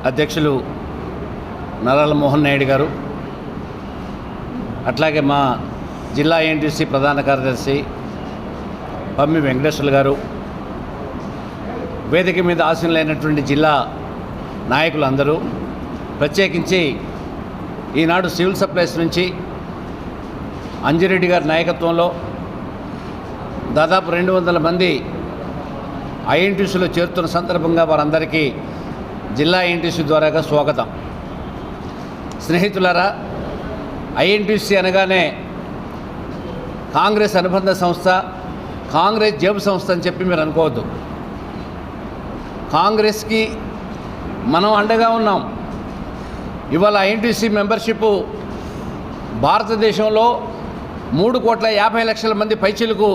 అధ్యక్షులు నరాల మోహన్ నాయుడు గారు, అట్లాగే మా జిల్లా ఎన్టీసీ ప్రధాన కార్యదర్శి పమ్మి వెంకటేశ్వర్లు గారు, వేదిక మీద ఆసీనులైనటువంటి జిల్లా నాయకులందరూ, ప్రత్యేకించి ఈనాడు సివిల్ సప్లైస్ నుంచి అంజిరెడ్డి గారి నాయకత్వంలో దాదాపు 200 మంది ఐఎన్టీసీలో చేరుతున్న సందర్భంగా వారందరికీ జిల్లా ఐఎన్టీసీ ద్వారాగా స్వాగతం. స్నేహితులారా, ఐఎన్టీసీ అనగానే కాంగ్రెస్ అనుబంధ సంస్థ, కాంగ్రెస్ జేబు సంస్థ అని చెప్పి మీరు అనుకోవద్దు. కాంగ్రెస్కి మనం అండగా ఉన్నాం. ఇవాళ ఐఎన్టీసీ మెంబర్షిప్ భారతదేశంలో 3,50,00,000 మంది పైచీలకు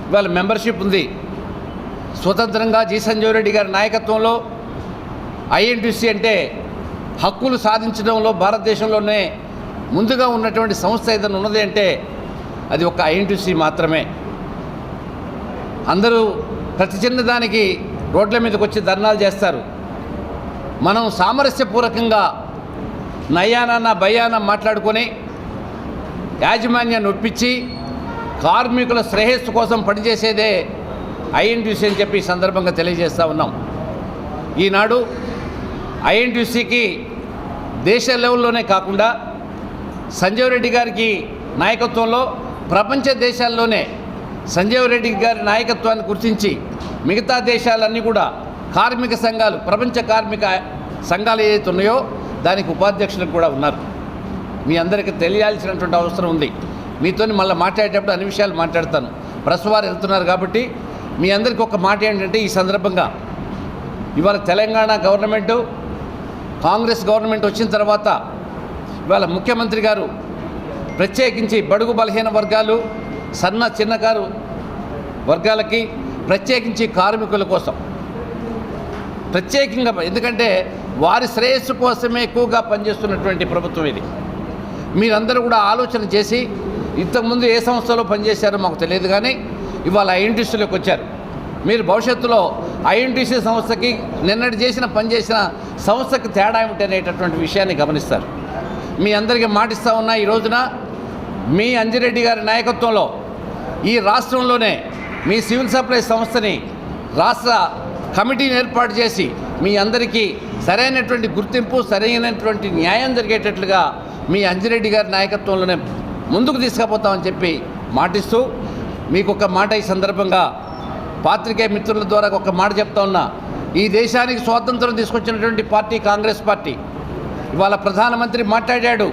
ఇవాళ మెంబర్షిప్ ఉంది. స్వతంత్రంగా జి సంజీవ్ రెడ్డి గారి నాయకత్వంలో ఐఎన్టీసీ అంటే హక్కులు సాధించడంలో భారతదేశంలోనే ముందుగా ఉన్నటువంటి సంస్థ ఏదైనా ఉన్నది అంటే అది ఒక ఐఎన్టీసీ మాత్రమే. అందరూ ప్రతి చిన్నదానికి రోడ్ల మీదకి వచ్చి ధర్నాలు చేస్తారు. మనం సామరస్యపూర్వకంగా నయ్యాన భయాన మాట్లాడుకొని యాజమాన్యాన్ని ఒప్పించి కార్మికుల శ్రేయస్సు కోసం పనిచేసేదే ఐఎన్టీసీ అని చెప్పి ఈ సందర్భంగా తెలియజేస్తూ ఉన్నాం. ఈనాడు ఐఎన్టీసీకి దేశ లెవెల్లోనే కాకుండా సంజీవ్ రెడ్డి గారికి నాయకత్వంలో ప్రపంచ దేశాల్లోనే సంజీవ్ రెడ్డి గారి నాయకత్వాన్ని గుర్తించి మిగతా దేశాలన్నీ కూడా కార్మిక సంఘాలు, ప్రపంచ కార్మిక సంఘాలు ఏదైతే ఉన్నాయో దానికి ఉపాధ్యక్షులకు కూడా ఉన్నారు. మీ అందరికీ తెలియాల్సినటువంటి అవసరం ఉంది. మీతో మళ్ళీ మాట్లాడేటప్పుడు అన్ని విషయాలు మాట్లాడతాను. ప్రెస్ వారు వెళ్తున్నారు కాబట్టి మీ అందరికీ ఒక మాట ఏంటంటే, ఈ సందర్భంగా ఇవాళ తెలంగాణ గవర్నమెంటు, కాంగ్రెస్ గవర్నమెంట్ వచ్చిన తర్వాత ఇవాళ ముఖ్యమంత్రి గారు ప్రత్యేకించి బడుగు బలహీన వర్గాలు, సన్న చిన్నకారు వర్గాలకి, ప్రత్యేకించి కార్మికుల కోసం ప్రత్యేకంగా, ఎందుకంటే వారి శ్రేయస్సు కోసమే ఎక్కువగా పనిచేస్తున్నటువంటి ప్రభుత్వం ఇది. మీరందరూ కూడా ఆలోచన చేసి, ఇంతకుముందు ఏ సంస్థలో పనిచేశారో మాకు తెలియదు కానీ ఇవాళ ఐఎన్టీసీలోకి వచ్చారు. మీరు భవిష్యత్తులో ఐఎన్టీసీ సంస్థకి నిన్నటి పనిచేసిన సంస్థకి తేడా ఏమిటి అనేటటువంటి విషయాన్ని గమనిస్తారు. మీ అందరికీ మాటిస్తూ ఉన్నా, ఈ రోజున మీ అంజిరెడ్డి గారి నాయకత్వంలో ఈ రాష్ట్రంలోనే మీ సివిల్ సప్లైస్ సంస్థని రాష్ట్ర కమిటీని ఏర్పాటు చేసి మీ అందరికీ సరైనటువంటి గుర్తింపు, సరైనటువంటి న్యాయం జరిగేటట్లుగా మీ అంజిరెడ్డి గారి నాయకత్వంలోనే ముందుకు తీసుకుపోతామని చెప్పి మాటిస్తూ, మీకు ఒక మాట ఈ సందర్భంగా పాత్రికేయ మిత్రుల ద్వారా ఒక మాట చెప్తా ఉన్నా. ఈ దేశానికి స్వాతంత్రం తీసుకొచ్చినటువంటి పార్టీ కాంగ్రెస్ పార్టీ. ఇవాళ ప్రధానమంత్రి మాట్లాడాడు,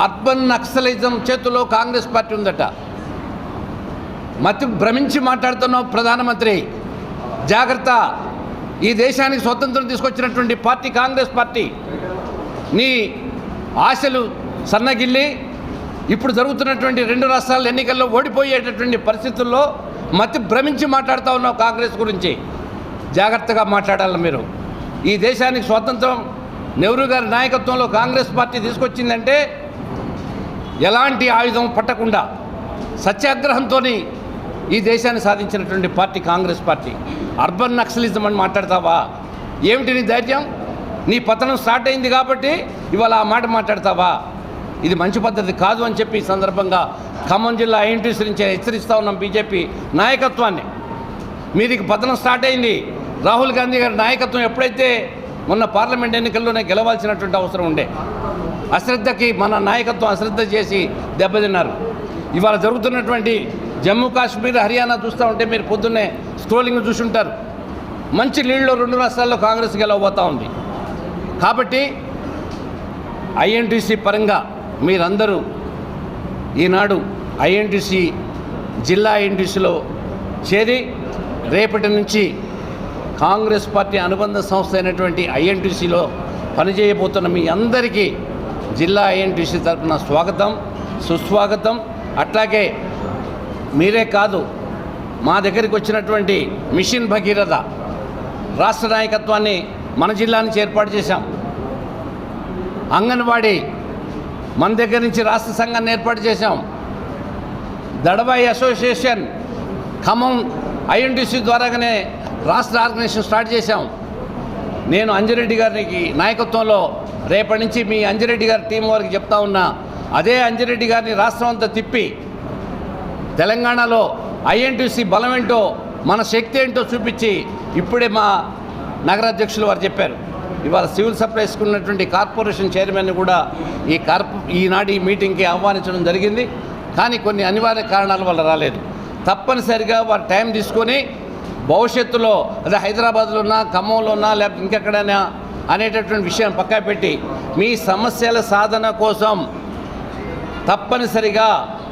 అర్బన్ నక్సలిజం చేతుల్లో కాంగ్రెస్ పార్టీ ఉందట. మతి భ్రమించి మాట్లాడుతున్నావు ప్రధానమంత్రి, జాగ్రత్త. ఈ దేశానికి స్వతంత్రం తీసుకొచ్చినటువంటి పార్టీ కాంగ్రెస్ పార్టీ. నీ ఆశలు సన్నగిల్లి ఇప్పుడు జరుగుతున్నటువంటి 2 రాష్ట్రాల ఎన్నికల్లో ఓడిపోయేటటువంటి పరిస్థితుల్లో మతి భ్రమించి మాట్లాడుతూ ఉన్నావు కాంగ్రెస్ గురించి. జాగ్రత్తగా మాట్లాడాలి మీరు. ఈ దేశానికి స్వాతంత్రం నెహ్రూ గారి నాయకత్వంలో కాంగ్రెస్ పార్టీ తీసుకొచ్చిందంటే ఎలాంటి ఆయుధం పట్టకుండా సత్యాగ్రహంతో ఈ దేశాన్ని సాధించినటువంటి party Congress party. Urban naxalism అని మాట్లాడతావా? ఏమిటి నీ ధైర్యం? నీ పతనం స్టార్ట్ అయింది కాబట్టి ఇవాళ ఆ మాట మాట్లాడతావా? ఇది మంచి పద్ధతి కాదు అని చెప్పి ఈ సందర్భంగా ఖమ్మం జిల్లా ఐఎన్టీసీ నుంచి హెచ్చరిస్తూ ఉన్నాం బీజేపీ నాయకత్వాన్ని. మీదికి పతనం స్టార్ట్ అయింది. రాహుల్ గాంధీ గారి నాయకత్వం ఎప్పుడైతే మొన్న పార్లమెంట్ ఎన్నికల్లోనే గెలవాల్సినటువంటి అవసరం ఉండే, అశ్రద్ధకి మన నాయకత్వం అశ్రద్ధ చేసి దెబ్బతిన్నారు. ఇవాళ జరుగుతున్నటువంటి జమ్మూ కాశ్మీర్, హర్యానా చూస్తూ ఉంటే మీరు పొద్దున్నే స్క్రోలింగ్ చూసుంటారు. మంచి లీడ్లో 2 రాష్ట్రాల్లో కాంగ్రెస్ గెలవబోతూ ఉంది. కాబట్టి ఐఎన్టీసీ పరంగా మీరందరూ ఈనాడు ఐఎన్టీసీ జిల్లా ఐఎన్టీసీలో చేరి రేపటి నుంచి కాంగ్రెస్ పార్టీ అనుబంధ సంస్థ అయినటువంటి ఐఎన్టీసీలో పనిచేయబోతున్న మీ అందరికీ జిల్లా ఐఎన్టీసీ తరఫున స్వాగతం, సుస్వాగతం. అట్లాగే మీరే కాదు, మా దగ్గరికి వచ్చినటువంటి మిషన్ భగీరథ రాష్ట్ర నాయకత్వాన్ని మన జిల్లా నుంచి ఏర్పాటు చేశాం. అంగన్వాడీ మన దగ్గర నుంచి రాష్ట్ర సంఘాన్ని ఏర్పాటు చేశాం. దడవాయి అసోసియేషన్ ఖమ్మం ఐఎన్టీసీ ద్వారాగానే రాష్ట్ర ఆర్గనైజేషన్ స్టార్ట్ చేశాం. నేను అంజిరెడ్డి గారికి నాయకత్వంలో రేపటి నుంచి మీ అంజిరెడ్డి గారి టీం వారికి చెప్తా ఉన్నా, అదే అంజిరెడ్డి గారిని రాష్ట్రం అంతా తిప్పి తెలంగాణలో ఐఎన్టీసీ బలం ఏంటో, మన శక్తి ఏంటో చూపించి ఇప్పుడే మా నగరాధ్యక్షులు వారు చెప్పారు. ఇవాళ సివిల్ సప్లైస్కి ఉన్నటువంటి కార్పొరేషన్ చైర్మన్ కూడా ఈనాడు ఈ మీటింగ్కి ఆహ్వానించడం జరిగింది. కానీ కొన్ని అనివార్య కారణాల వల్ల రాలేదు. తప్పనిసరిగా వారు టైం తీసుకొని భవిష్యత్తులో అదే హైదరాబాద్లో ఉన్నా, ఖమ్మంలో ఉన్నా, లేకపోతే ఇంకెక్కడైనా అనేటటువంటి విషయం పక్కా పెట్టి మీ సమస్యల సాధన కోసం తప్పనిసరిగా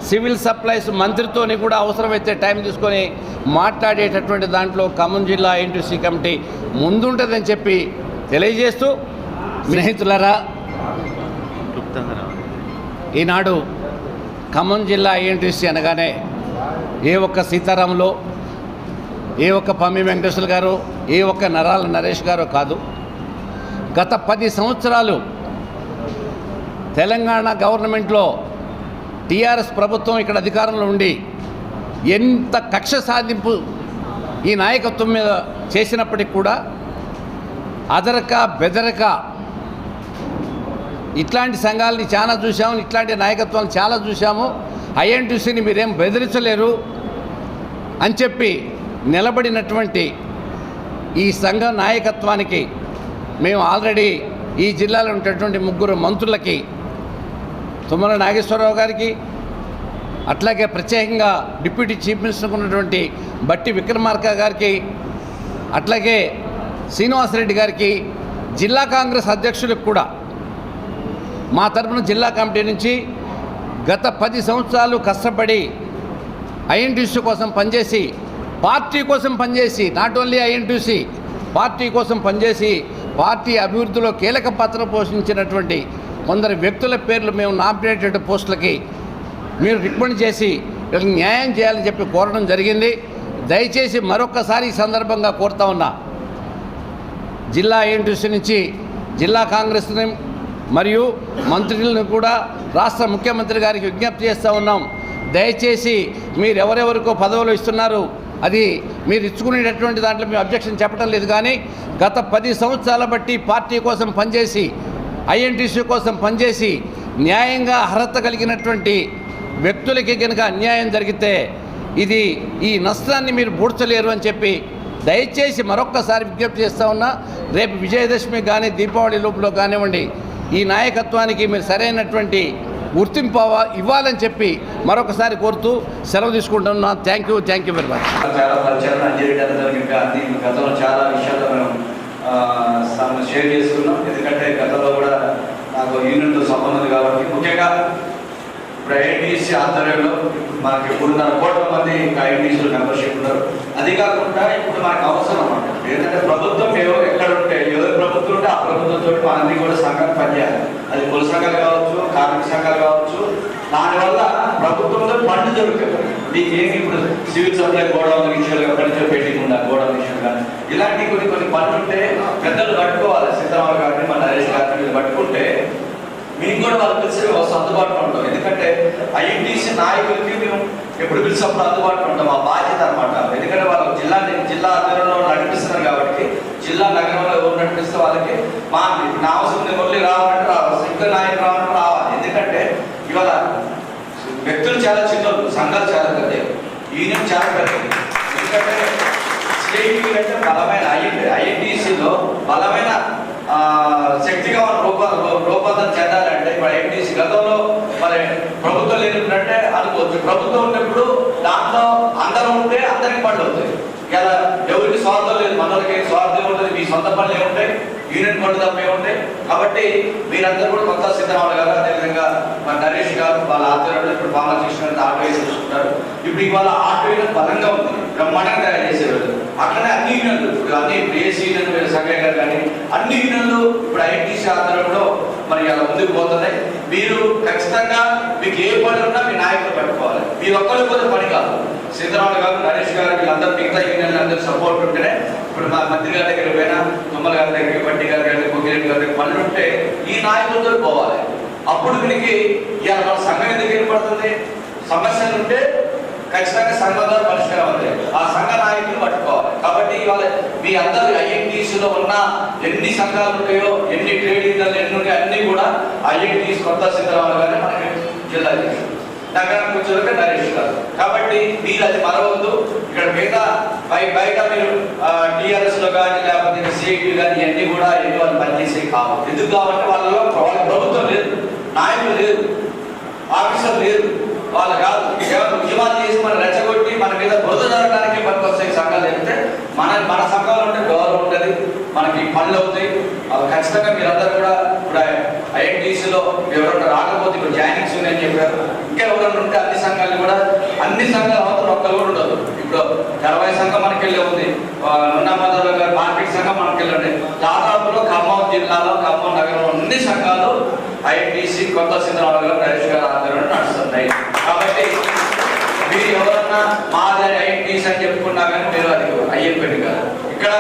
సివిల్ సప్లైస్ మంత్రితోని కూడా అవసరమైతే టైం తీసుకొని మాట్లాడేటటువంటి దాంట్లో ఖమ్మం జిల్లా ఐఎన్టీసీ కమిటీ ముందుంటుందని చెప్పి తెలియజేస్తూ, స్నేహితులారా, ఈనాడు ఖమ్మం జిల్లా ఐఎన్టీసీ అనగానే ఏ ఒక్క సీతారాములో, ఏ ఒక్క పమ్మి వెంకటేశ్వర గారు, ఏ ఒక్క నరాల నరేష్ గారు కాదు. గత 10 సంవత్సరాలు తెలంగాణ గవర్నమెంట్లో టీఆర్ఎస్ ప్రభుత్వం ఇక్కడ అధికారంలో ఉండి ఎంత కక్ష సాధింపు ఈ నాయకత్వం మీద చేసినప్పటికి కూడా అదరక బెదరక ఇట్లాంటి సంఘాలని చాలా చూసాము, ఇట్లాంటి నాయకత్వాలు చాలా చూసాము. ఐఎన్టీసీని మీరేం బెదిరించలేరు అని చెప్పి నిలబడినటువంటి ఈ సంఘ నాయకత్వానికి మేము ఆల్రెడీ ఈ జిల్లాలో ఉన్నటువంటి 3 మంత్రులకి, తుమ్మల నాగేశ్వరరావు గారికి, అట్లాగే ప్రత్యేకంగా డిప్యూటీ చీఫ్ మినిస్టర్గా ఉన్నటువంటి బట్టి విక్రమార్క గారికి, అట్లాగే శ్రీనివాసరెడ్డి గారికి, జిల్లా కాంగ్రెస్ అధ్యక్షులకు కూడా మా తరఫున జిల్లా కమిటీ నుంచి గత 10 సంవత్సరాలు కష్టపడి ఐఎన్టీసీ కోసం పనిచేసి, పార్టీ కోసం పనిచేసి, నాట్ ఓన్లీ ఐఎన్టీసీ పార్టీ కోసం పనిచేసి పార్టీ అభివృద్ధిలో కీలక పాత్ర పోషించినటువంటి కొందరు వ్యక్తుల పేర్లు మేము నామినేటెడ్ పోస్టులకి మీరు రికమెండ్ చేసి వీళ్ళకి న్యాయం చేయాలని చెప్పి కోరడం జరిగింది. దయచేసి మరొక్కసారి ఈ సందర్భంగా కోరుతా ఉన్నా, జిల్లా ఐఎన్టీసీ నుంచి జిల్లా కాంగ్రెస్ని మరియు మంత్రులను కూడా రాష్ట్ర ముఖ్యమంత్రి గారికి విజ్ఞప్తి చేస్తూ ఉన్నాం. దయచేసి మీరు ఎవరెవరికో పదవులు ఇస్తున్నారు, అది మీరు ఇచ్చుకునేటటువంటి దాంట్లో మేము అబ్జెక్షన్ చెప్పడం లేదు. కానీ గత 10 సంవత్సరాల బట్టి పార్టీ కోసం పనిచేసి, ఐఎన్టీసీ కోసం పనిచేసి న్యాయంగా అర్హత కలిగినటువంటి వ్యక్తులకి కనుక అన్యాయం జరిగితే ఇది ఈ నష్టాన్ని మీరు పూడ్చలేరు అని చెప్పి దయచేసి మరొక్కసారి విజ్ఞప్తి చేస్తూ ఉన్నా. రేపు విజయదశమి కానీ దీపావళి లోపల కానివ్వండి, ఈ నాయకత్వానికి మీరు సరైనటువంటి గుర్తింపు ఇవ్వాలని చెప్పి మరొకసారి కోరుతూ సెలవు తీసుకుంటున్నా. Thank you very much. చాలా పరిచయం గతంలో చాలా విషయాలు మనం షేర్ చేసుకున్నాం. ఎందుకంటే గతంలో కూడా నాకు యూనియన్తో సంబంధం కాబట్టి, ముఖ్యంగా ఇప్పుడు ఐఎన్టీసీ ఆధ్వర్యంలో మనకి ఇప్పుడు 4 కోట్ల మంది ఐఎన్టీసీలో మెంబర్షిప్ ఉన్నారు. అది కాకుండా ఇప్పుడు మనకు అవసరం అన్నమాట. ఏంటంటే ప్రభుత్వం ఎక్కడ ఉంటే, ఎవరి ప్రభుత్వం ఉంటే ఆ ప్రభుత్వంతో మనందరి కూడా సంఘాలు పనిచేయాలి. అది కుల సంఘాలు కావచ్చు, కార్మిక సంఘాలు కావచ్చు. దానివల్ల ప్రభుత్వంలో ఫండ్ దొరుకుతుంది. మీకు ఏమి ఇప్పుడు సివిల్ సప్లై గోడౌన్ విషయాలు ఎక్కడి నుంచో పెయింటింగ్ ఉందా, గోడౌన్ విషయం కానీ ఇలాంటి కొన్ని పనులు ఉంటే పెద్దలు పట్టుకోవాలి. సీతారామ గారిని, మన నరేష్ గారిని వీళ్ళు పట్టుకుంటే మేము కూడా వాళ్ళు పిలిచి అందుబాటులో ఉంటాం. ఎందుకంటే ఐఎన్టీసీ నాయకులకి మేము ఎప్పుడు పిలిచినప్పుడు అందుబాటులో ఉంటాం. ఆ బాధ్యత అనమాట. ఎందుకంటే వాళ్ళు జిల్లా ఆధ్వర్యంలో నడిపిస్తున్నారు కాబట్టి జిల్లా నగరంలో ఎవరు నడిపిస్తే వాళ్ళకి మా నా అవసరం మురళి రావాలంటే రావాలి, శంకర్ నాయక్ రావాలంటే రావాలి. ఎందుకంటే ఇవాళ వ్యక్తులు చాలా చిన్నోళ్ళు, సంఘాలు చాలా పెద్దవి, యూనియన్ చాలా పెద్దది. ఎందుకంటే స్టేట్ అంటే బలమైన ఐఎన్టీసీలో బలమైన శక్తిగా రూపాంతరం చెందాలంటే ఇప్పుడు ఐఎన్టీసీ గతంలో మరి ప్రభుత్వం లేనప్పుడంటే అనుకోవచ్చు. ప్రభుత్వం ఉన్నప్పుడు దాంట్లో అందరూ ఉంటే అందరికి పనులు అవుతాయి. ఇలా ఎవరికి స్వార్థం లేదు, మనోళ్ళకి స్వార్థం ఉంటుంది, మీ సొంత పనులు ఏముంటాయి, యూనియన్ పనులు తప్ప ఏముంటాయి. కాబట్టి మీరందరూ కూడా కొత్త సిద్ధరామయ్య గారు, అదేవిధంగా మన నరేష్ గారు వాళ్ళ ఆధ్వర్యంలో ఇప్పుడు బాలకృష్ణ గారు ఆటో వేసి చూసుకుంటారు. ఇప్పుడు ఇవాళ ఆటో యూనియన్ బలంగా ఉంది, బ్రహ్మాండంగా తయారు చేసేవాళ్ళు. అట్లనే అన్ని యూనియన్లు ఇప్పుడు అన్ని ఏసీ యూనియన్ సంఘయ్య గారు కానీ అన్ని యూనియన్లు ఇప్పుడు ఐఎన్టీసీ ఆధ్వర్యంలో మరి అలా ముందుకు పోతున్నాయి. మీరు ఖచ్చితంగా మీకు ఏ పని ఉన్నా మీ నాయకులు పెట్టుకోవాలి. మీరు ఒక్కరి పోతే పని కాదు. సిద్ధరామయ్య గారు, నరేష్ గారు వీళ్ళందరూ మిగతా యూనియన్లు అందరూ సపోర్ట్ ఉంటేనే ఇప్పుడు మా మంత్రి గారి దగ్గర పోయినా, తుమ్మల గారి దగ్గరికి, బట్టి గారి దగ్గర, కొగ్గిరెడ్డి గారి దగ్గర పనులు ఉంటే ఈ నాయకులతో పోవాలి. అప్పుడు వీరికి ఇవాళ మన సంఘం ఎందుకు ఏర్పడుతుంది, సమస్యలు ఉంటే ఖచ్చితంగా సంఘం ద్వారా పరిష్కారం అవుతాయి. ఆ సంఘ నాయకులు పట్టుకోవాలి. కాబట్టి ఇవాళ మీ అందరూ ఐఎన్టీసీలో ఉన్న ఎన్ని సంఘాలు ఉంటాయో, ఎన్ని ట్రేడ్ యూనియన్లు ఎన్ని ఉంటాయో అన్ని కూడా ఐఎన్టీసీ కొత్త సిద్ధరామయ్య గారు మనకి జిల్లా నగరానికి వచ్చేదాకా నరేష్ గారు. కాబట్టి మీరు అది మరవద్దు. ఇక్కడ మిగతా బయట మీరు టీఆర్ఎస్ లో కానీ లేకపోతే సిఐటి కానీ ఇవన్నీ కూడా వాళ్ళు పనిచేసే కావు. ఎందుకు కావాలంటే వాళ్ళ ప్రభుత్వం లేదు, నాయకులు లేదు, ఆఫీసర్ లేదు, వాళ్ళు కాదు. కేవలం ఉద్యమాలు చేసి మనం రెచ్చగొట్టి మన మీద బురద జరగడానికి పనికి వస్తాయి సంఘాలు. చెప్తే మన సంఘాలు ఉంటే గౌరవం ఉంటుంది, మనకి పనులు అవుతాయి. అవి ఖచ్చితంగా మీరందరూ కూడా ఇప్పుడు ఐఎన్టీసీలో ఎవరైనా రాకపోతే ఇప్పుడు జాయినింగ్స్ ఉన్నాయని చెప్పారు. ఇంకా ఎవరైనా ఉంటే అన్ని సంఘాలు అవతల ఒక్కరు కూడా ఉండదు. ఇప్పుడు 60 సంఘం మనకి వెళ్ళి ఉంది, నున్నమదల గారు మార్కెట్ సంఘం మనకి వెళ్ళండి. దాదాపులో ఖమ్మం జిల్లాలో, ఖమ్మం నగరంలో అన్ని సంఘాలు ఐఎన్టీసీ కొత్త సిద్ధరామయ్య గారు, నరేష్ గారు ఆధ్వర్యంలో నడుస్తున్నాయి. కాబట్టి మీరు ఎవరన్నా మాది ఐఎన్టీసీ అని చెప్పుకున్నా కానీ మీరు అది అయ్యపెట్టి కాదు. ఇక్కడ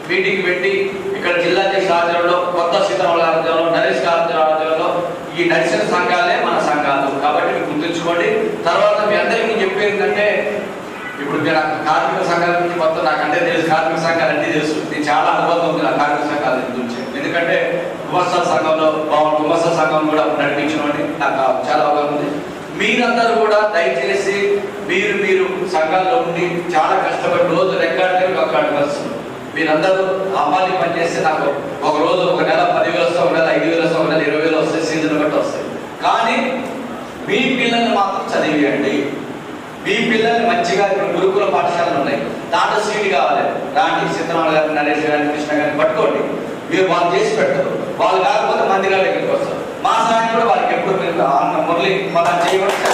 మీటింగ్ పెట్టి ఇక్కడ జిల్లా అధ్యక్షుల ఆధ్వర్యంలో, కొత్త సిద్ధరామయ్య ఆధ్వర్యంలో, నరేష్ గారి ఆధ్వర్యంలో ఈ నడిచిన సంఘాలే మన సంఘాలు. కాబట్టి మీరు గుర్తుంచుకోండి. తర్వాత మీ అందరికీ నేను చెప్పేది ఏంటంటే, ఇప్పుడు మీరు కార్మిక సంఘాల గురించి మొత్తం నాకంటే తెలుసు, కార్మిక సంఘాలు అన్నీ తెలుసు. నేను చాలా అనుభవం ఉంది నా కార్మిక సంఘాల గురించి. ఎందుకంటే గుమస్తా సంఘంలో గుమస్తా సంఘం కూడా నడిపించినోండి, నాకు చాలా అవగాహన ఉంది. మీరందరూ కూడా దయచేసి మీరు సంఘాల్లో ఉండి చాలా కష్టపడి రోజు రెక్కాడితే ఒక్కడికి వస్తుంది. మీరందరూ అమ్మాలి పని చేస్తే నాకు ఒక రోజు ఒక నెల 10,000 వస్తాయి, ఒక నెల 5,000 వస్తాయి, ఒక నెల 20,000 వస్తాయి, సీజన్ బట్టి వస్తాయి. కానీ మీ పిల్లల్ని మాత్రం చదివేయండి. మీ పిల్లల్ని మంచిగా ఇప్పుడు గురుకుల పాఠశాలలు ఉన్నాయి, దాంట్లో సీట్ కావాలి. రాండి సిద్ధరామయ్య గారిని, నరేష్ గారిని, కృష్ణ గారిని పట్టుకోండి. మీరు వాళ్ళు చేసి పెట్టరు. వాళ్ళు కాకపోతే మంది గారి దగ్గరికి వస్తారు. మా సాయం కూడా వారికి ఎప్పుడు మీరు మురళి మనం చేయవచ్చు.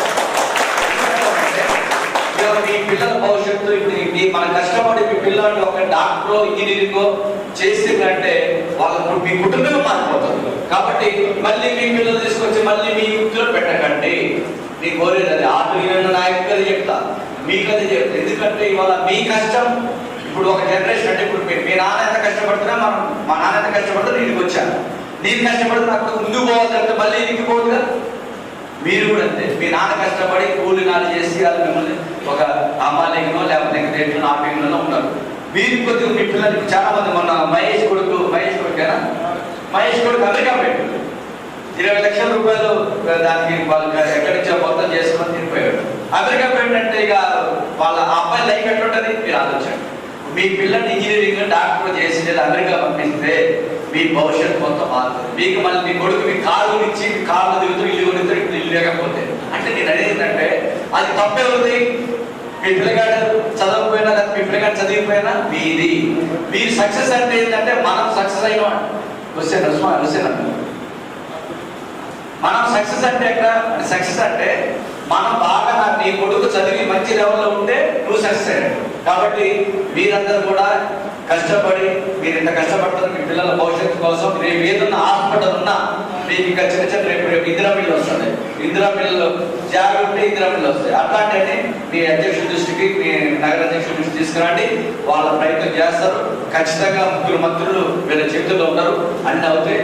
మీ పిల్లల భవిష్యత్తు ఇప్పుడు మన కష్టపడి మీ పిల్లలు ఒక డాక్టరో ఇంజనీరింగో చేసిందంటే వాళ్ళకు మీ కుటుంబం మారిపోతుంది. కాబట్టి మళ్ళీ మీ పిల్లలు తీసుకొచ్చి మళ్ళీ మీ వృత్తిలో పెట్టకండి. మీ కోరేది అది ఆటో యూనియన్ నాయకులు చెప్తా, మీకు అది చెప్తా. ఎందుకంటే ఇవాళ మీ కష్టం ఇప్పుడు ఒక జనరేషన్ అంటే ఇప్పుడు మీ నాన్న ఎంత కష్టపడుతున్నా మా నాన్న ఎంత కష్టపడుతున్నా ఇంటికి వచ్చాను. నేను కష్టపడితే నాకు ముందుకు పోవాలంటే మళ్ళీ ఇంటికి పోదుగా. మీరు కూడా అంతే, మీ నాన్న కష్టపడి కూలి నాలు చేసి అది మిమ్మల్ని ఒక అమ్మాలింగనో లేకపోతే ఇంకేంట్లో ఆపింగ్లో ఉన్నారు. మీరు కొద్దిగా మీ పిల్లలకి చాలా మంది మొన్న మహేష్ కొడుకు అమెరికా పెట్టాడు. 20 లక్షల రూపాయలు దానికి వాళ్ళు ఎక్కడి నుంచో మొత్తం చేసుకొని తిరిగిపోయాడు. అమెరికా పెట్టంటే ఇక వాళ్ళ అబ్బాయి లైఫ్ ఎట్లుంటుంది మీరు ఆలోచించండి. మీ పిల్లల్ని ఇంజనీరింగ్ డాక్టర్ చేసి అమెరికా పంపిస్తే మీ భవిష్యత్తు మొత్తం మారుతుంది. మీకు మళ్ళీ మీ కొడుకు మీ కారు ఇచ్చి కార్లు దిగుతూ ఇల్లు కొనితో ఇప్పుడు ఇల్లు లేకపోతే అంటే నేను అనేది అది తప్పేవుంది. మీ పిల్లగాడు చదవకపోయినా లేదా మీ పిల్లగాడు చదివిపోయినా మీది. మీరు సక్సెస్ అంటే ఏంటంటే మనం సక్సెస్ అయిన మనం సక్సెస్ అంటే ఎక్కడ సక్సెస్ అంటే మనం బాగా నీ కొడుకు చదివి మంచి లెవెల్లో ఉంటే నువ్వు సక్సెస్ అయ్యాడు. కాబట్టి మీరందరూ కూడా కష్టపడి మీరు ఇంత కష్టపడుతున్నారు మీ పిల్లల భవిష్యత్తు కోసం. రేపు ఏదన్నా హాస్పిటల్ ఉన్నా మీకు ఇంకా చిన్న రేపు ఇందిరా మిల్లు వస్తుంది. ఇందిరా మిల్లు జాగ్రత్త ఇందిరా మిల్లు వస్తాయి. అట్లాంటి మీ అధ్యక్షుల దృష్టికి, మీ నగర అధ్యక్షుల దృష్టి తీసుకురండి. వాళ్ళ ప్రయత్నం చేస్తారు. ఖచ్చితంగా 3 మంత్రులు వీళ్ళ చేతుల్లో ఉన్నారు, అన్ని అవుతాయి.